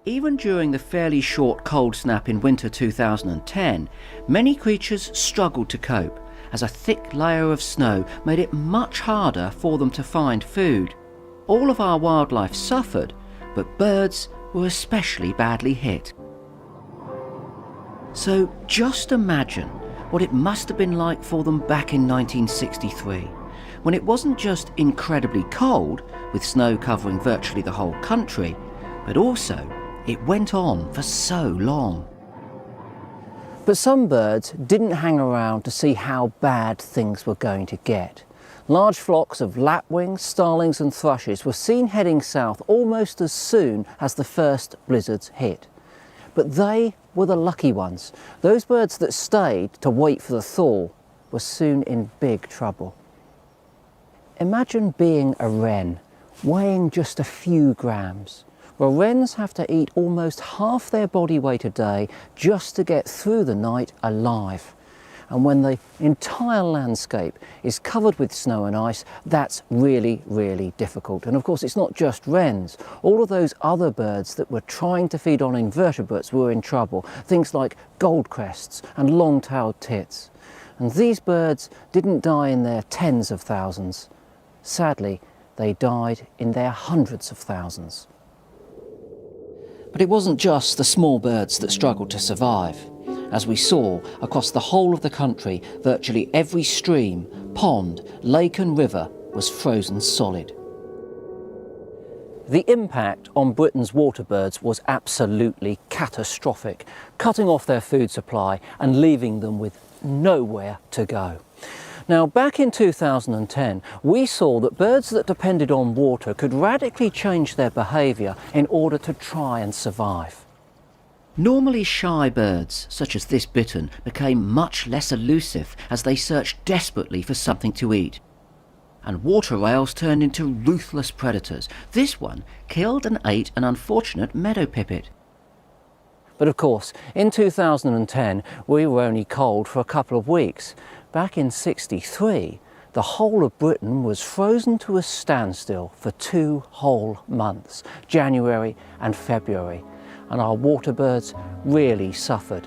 Even during the fairly short cold snap in winter 2010, many creatures struggled to cope, as a thick layer of snow made it much harder for them to find food. All of our wildlife suffered, but birds were especially badly hit. So just imagine what it must have been like for them back in 1963, when it wasn't just incredibly cold, with snow covering virtually the whole country, but also it went on for so long. But some birds didn't hang around to see how bad things were going to get. Large flocks of lapwings, starlings and thrushes were seen heading south almost as soon as the first blizzards hit. But they were the lucky ones. Those birds that stayed to wait for the thaw were soon in big trouble. Imagine being a wren, weighing just a few grams. Well, wrens have to eat almost half their body weight a day just to get through the night alive. And when the entire landscape is covered with snow and ice, that's really, really difficult. And of course, it's not just wrens. All of those other birds that were trying to feed on invertebrates were in trouble. Things like goldcrests and long-tailed tits. And these birds didn't die in their tens of thousands. Sadly, they died in their hundreds of thousands. But it wasn't just the small birds that struggled to survive. As we saw, across the whole of the country, virtually every stream, pond, lake and river was frozen solid. The impact on Britain's water birds was absolutely catastrophic, cutting off their food supply and leaving them with nowhere to go. Now, back in 2010, we saw that birds that depended on water could radically change their behaviour in order to try and survive. Normally shy birds, such as this bittern, became much less elusive as they searched desperately for something to eat. And water rails turned into ruthless predators. This one killed and ate an unfortunate meadow pipit. But of course, in 2010, we were only cold for a couple of weeks. Back in '63, the whole of Britain was frozen to a standstill for 2 whole months, January and February, and our water birds really suffered.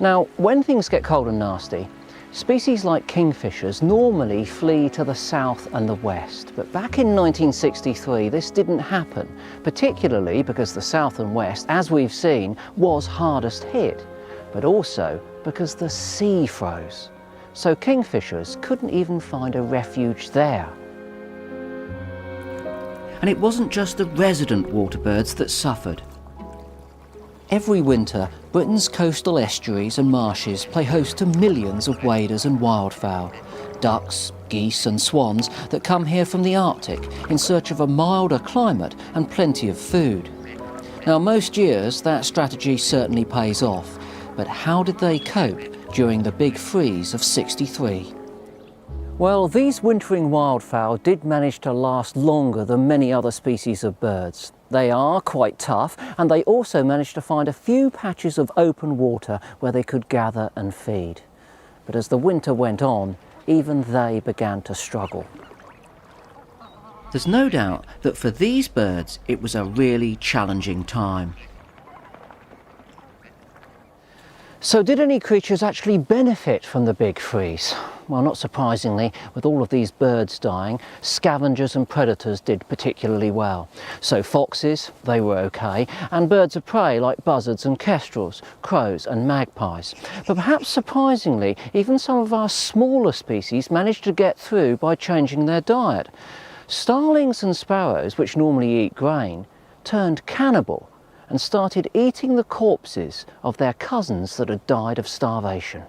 Now, when things get cold and nasty, species like kingfishers normally flee to the south and the west, but back in 1963 this didn't happen, particularly because the south and west, as we've seen, was hardest hit, but also because the sea froze. So kingfishers couldn't even find a refuge there. And it wasn't just the resident water birds that suffered. Every winter, Britain's coastal estuaries and marshes play host to millions of waders and wildfowl, ducks, geese and swans that come here from the Arctic in search of a milder climate and plenty of food. Now, most years that strategy certainly pays off, but how did they cope during the big freeze of '63? Well, these wintering wildfowl did manage to last longer than many other species of birds. They are quite tough, and they also managed to find a few patches of open water where they could gather and feed. But as the winter went on, even they began to struggle. There's no doubt that for these birds it was a really challenging time. So did any creatures actually benefit from the big freeze? Well, not surprisingly, with all of these birds dying, scavengers and predators did particularly well. So foxes, they were okay, and birds of prey like buzzards and kestrels, crows and magpies. But perhaps surprisingly, even some of our smaller species managed to get through by changing their diet. Starlings and sparrows, which normally eat grain, turned cannibal and started eating the corpses of their cousins that had died of starvation.